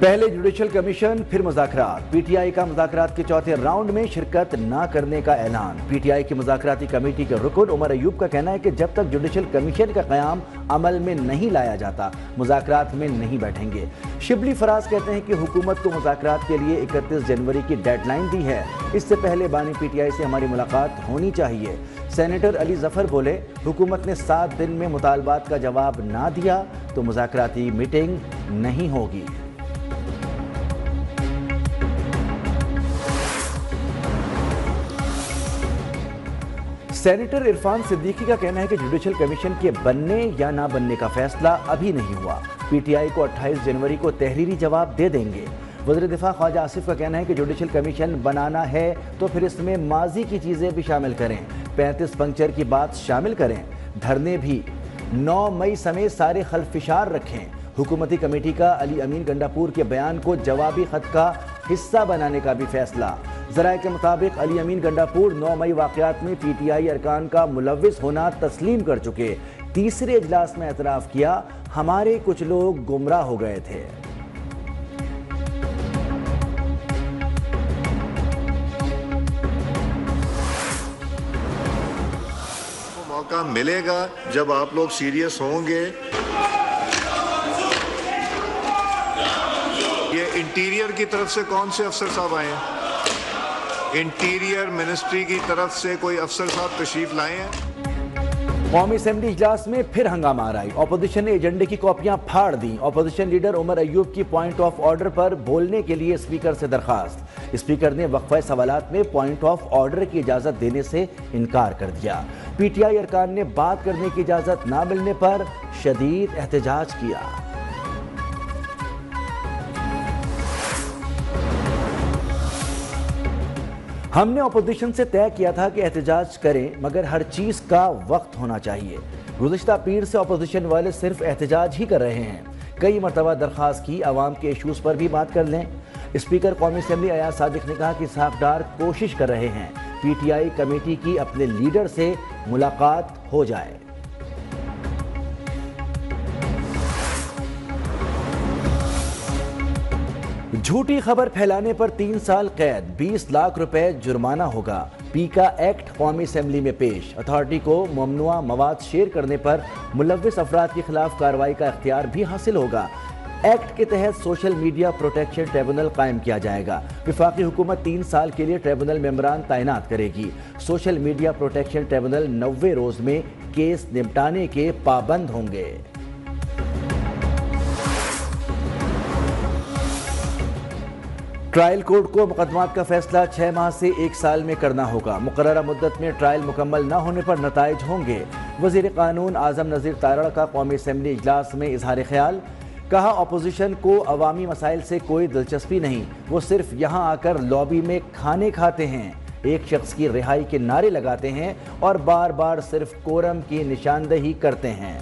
पहले judicial commission फिर मुज़ाकरात। PTI का मुज़ाकरात के चौथे राउंड में शिरकत न करने का ऐलान। पीटीआई की मुज़ाकराती कमेटी के रुकन उमर अयूब का कहना है कि जब तक जुडिशल कमीशन का क़याम अमल में नहीं लाया जाता मुज़ाकरात में नहीं बैठेंगे। शिबली फराज कहते हैं कि हुकूमत को मुज़ाकरात के लिए 31 जनवरी की डेडलाइन दी है, इससे पहले बानी पीटीआई से हमारी मुलाकात होनी चाहिए। सेनेटर अली जफर बोले, हुकूमत ने 7 दिन में मुतालबात का जवाब ना दिया तो मुज़ाकराती मीटिंग नहीं होगी। सेनेटर इरफान सिद्दीकी का कहना है कि जुडिशल कमीशन के बनने या ना बनने का फैसला अभी नहीं हुआ। पीटीआई को 28 जनवरी को तहरीरी जवाब दे देंगे। वज़ीर दिफा ख्वाजा आसिफ का कहना है कि जुडिशल कमीशन बनाना है तो फिर इसमें माजी की चीज़ें भी शामिल करें, 35 पंक्चर की बात शामिल करें, धरने भी 9 मई समेत सारे खल्फिशार रखें। हुकूमती कमेटी का अली अमीन गंडापुर के बयान को जवाबी खत का हिस्सा बनाने का भी फैसला। ज़राए के मुताबिक अली अमीन गंडापुर 9 मई वाक़यात में पीटीआई अरकान का मुलव्विस होना तस्लीम कर चुके। तीसरे इजलास में एतराफ़ किया, हमारे कुछ लोग गुमराह हो गए थे। मौका मिलेगा जब आप लोग सीरियस होंगे। ये इंटीरियर की तरफ से कौन से अफसर साहब आए हैं? इंटीरियर मिनिस्ट्री की तरफ से कोई अफसर साहब तशरीफ लाए हैं? कौमी असेंबली इजलास में फिर हंगामा आई। अपोजिशन ने एजेंडे की कॉपियां फाड़ दी। अपोजिशन लीडर उमर अयूब की पॉइंट ऑफ ऑर्डर पर बोलने के लिए स्पीकर से दरखास्त। स्पीकर ने वक्फा सवालात में पॉइंट ऑफ ऑर्डर की इजाजत देने से इनकार कर दिया। पीटीआई अरकान ने बात करने की इजाजत ना मिलने पर शदीद एहतजाज किया। हमने अपोजिशन से तय किया था कि एहतजाज करें, मगर हर चीज़ का वक्त होना चाहिए। गुज़िश्ता पीर से अपोजिशन वाले सिर्फ एहतजाज ही कर रहे हैं। कई मरतबा दरख्वास्त की आवाम के इशूज़ पर भी बात कर लें। स्पीकर कौमी असेंबली अयाज सादिक ने कहा कि साफदार कोशिश कर रहे हैं पीटीआई कमेटी की अपने लीडर से मुलाकात हो जाए। झूठी खबर फैलाने पर 3 साल कैद, 20 लाख रुपए जुर्माना होगा। पीका एक्ट कौमी असेंबली में पेश। अथॉरिटी को ममनुआ मवाद शेयर करने पर मुलव्विस अफराद के खिलाफ कार्रवाई का इख्तियार भी हासिल होगा। एक्ट के तहत सोशल मीडिया प्रोटेक्शन ट्रिब्यूनल कायम किया जाएगा। वफाकी हुकूमत 3 साल के लिए ट्रिब्यूनल मेंबरान तैनात करेगी। सोशल मीडिया प्रोटेक्शन ट्रिब्यूनल 90 रोज में केस निपटाने के पाबंद होंगे। ट्रायल कोर्ट को मुकदमात का फैसला 6 माह से 1 साल में करना होगा। मुकर्ररा मुद्दत में ट्रायल मुकम्मल न होने पर नताइज होंगे। वज़ीर कानून आज़म नज़ीर तारड़ का कौमी असेंबली इजलास में इजहार ख्याल। कहा, अपोजिशन को अवामी मसाइल से कोई दिलचस्पी नहीं, वो सिर्फ यहाँ आकर लॉबी में खाने खाते हैं, एक शख्स की रिहाई के नारे लगाते हैं और बार बार सिर्फ कोरम की निशानदही करते हैं।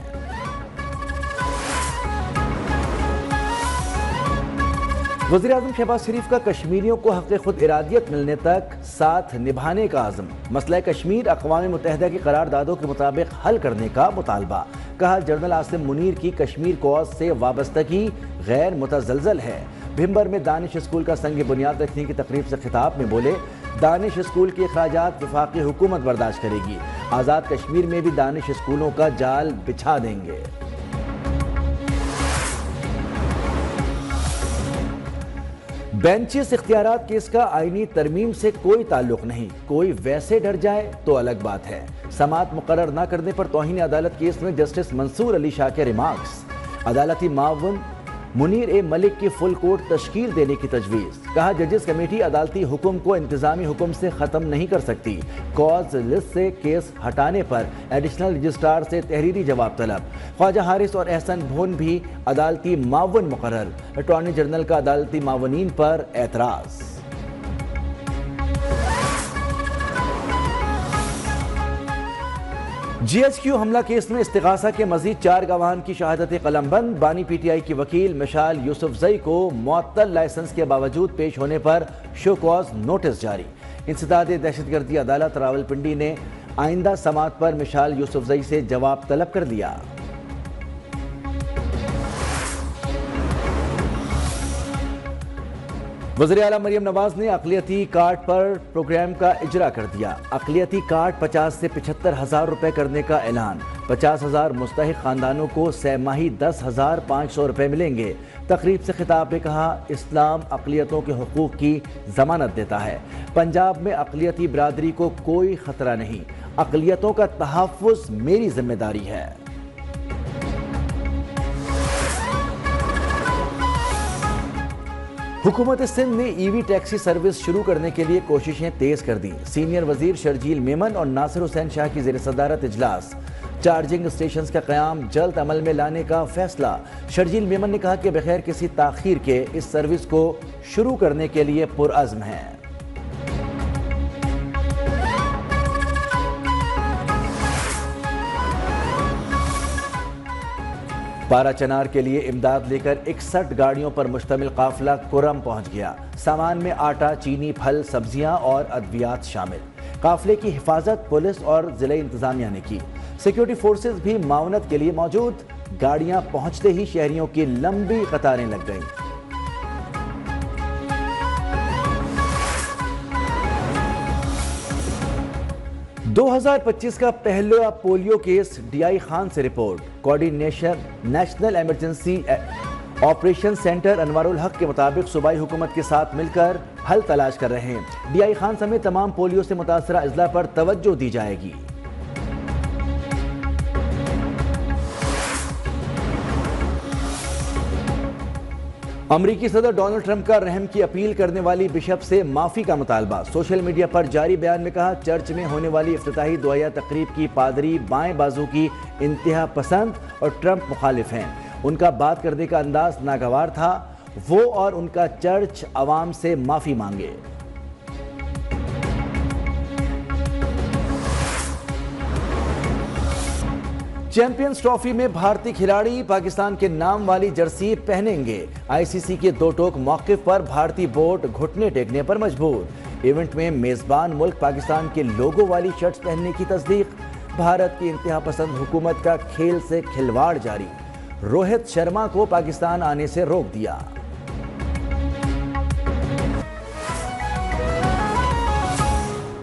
वज़ीर आज़म शहबाज शरीफ का कश्मीरियों को हक़ खुद इरादियत मिलने तक साथ निभाने का आज़म। मसला कश्मीर अक़वाम मुत्तहिदा की करारदादों के मुताबिक हल करने का मुतालबा। कहा, जनरल आसिम मुनीर की कश्मीर कॉज से वाबस्तगी गैर मुतज़लज़ल है। भिम्बर में दानिश स्कूल का संग बुनियाद रखने की तकरीब से खिताब में बोले, दानिश स्कूल के अखराजात वफाकी हुकूमत बर्दाश्त करेगी। आज़ाद कश्मीर में भी दानिश स्कूलों का जाल बिछा देंगे। बेंचिस इख्तियारात केस का आईनी तरमीम से कोई ताल्लुक नहीं, कोई वैसे डर जाए तो अलग बात है। समाअत मुकर्रर न करने पर तौहीन अदालत केस में जस्टिस मंसूर अली शाह के रिमार्क्स। अदालती मावन मुनीर ए मलिक की फुल कोर्ट तश्कील देने की तजवीज़। कहा, जजेस कमेटी अदालती हुक्म को इंतजामी हुक्म से ख़त्म नहीं कर सकती। कॉज लिस्ट से केस हटाने पर एडिशनल रजिस्ट्रार से तहरीरी जवाब तलब। ख्वाजा हारिस और एहसन भोन भी अदालती मावन मुकर्रर। अटॉर्नी जनरल का अदालती मावनीन पर एतराज़। GHQ हमला केस में इस्तिगासा के मजीद 4 गवाहान की शहादत कलमबंद। बानी पीटीआई की वकील मिशाल यूसुफजई को मुअत्तल लाइसेंस के बावजूद पेश होने पर शो कॉज नोटिस जारी। इंसदाद दहशतगर्दी अदालत रावलपिंडी ने आइंदा समाअत पर मिशाल यूसुफजई से जवाब तलब कर लिया। وزیر اعلیٰ مریم نواز نے اقلیتی کارڈ پر پروگرام کا اجرا کر دیا۔ اقلیتی کارڈ 50 سے 75,000 روپے کرنے کا اعلان۔ 50,000 مستحق خاندانوں کو سہ ماہی 10,500 روپے ملیں گے۔ تقریب سے خطاب میں کہا، اسلام اقلیتوں کے حقوق کی ضمانت دیتا ہے۔ پنجاب میں اقلیتی برادری کو کوئی خطرہ نہیں۔ اقلیتوں کا تحفظ میری ذمہ داری ہے۔ حکومت سندھ نے ای وی ٹیکسی سروس شروع کرنے کے لیے کوششیں تیز کر دیں۔ سینئر وزیر شرجیل میمن اور ناصر حسین شاہ کی زیر صدارت اجلاس۔ چارجنگ اسٹیشنز کا قیام جلد عمل میں لانے کا فیصلہ۔ شرجیل میمن نے کہا کہ بغیر کسی تاخیر کے اس سروس کو شروع کرنے کے لیے پرعزم ہیں۔ پارا چنار کے لیے امداد لے کر 61 گاڑیوں پر مشتمل قافلہ کرم پہنچ گیا۔ سامان میں آٹا، چینی، پھل، سبزیاں اور ادویات شامل۔ قافلے کی حفاظت پولیس اور ضلع انتظامیہ نے کی۔ سیکیورٹی فورسز بھی معاونت کے لیے موجود۔ گاڑیاں پہنچتے ہی شہریوں کی لمبی قطاریں لگ گئیں۔ 2025 کا پہلا polio case D I Khan سے report. National emergency operation centre Anwar ul Haq کے مطابق صوبائی حکومت کے ساتھ مل کر حل تلاش کر رہے ہیں۔ ڈی آئی خان سمیت تمام پولیو سے متاثرہ اضلاع پر توجہ دی جائے گی۔ امریکی صدر ڈونلڈ ٹرمپ کا رحم کی اپیل کرنے والی بشپ سے معافی کا مطالبہ۔ سوشل میڈیا پر جاری بیان میں کہا، چرچ میں ہونے والی افتتاحی دعائیہ تقریب کی پادری بائیں بازو کی انتہا پسند اور ٹرمپ مخالف ہیں۔ ان کا بات کرنے کا انداز ناگوار تھا۔ وہ اور ان کا چرچ عوام سے معافی مانگے۔ چیمپئنز ٹرافی میں بھارتی کھلاڑی پاکستان کے نام والی جرسی پہنیں گے۔ آئی سی سی کے 2 ٹوک موقف پر بھارتی بورڈ گھٹنے ٹیکنے پر مجبور۔ ایونٹ میں میزبان ملک پاکستان کے لوگو والی شرٹس پہننے کی تصدیق۔ بھارت کی انتہا پسند حکومت کا کھیل سے کھلواڑ جاری۔ روہت شرما کو پاکستان آنے سے روک دیا۔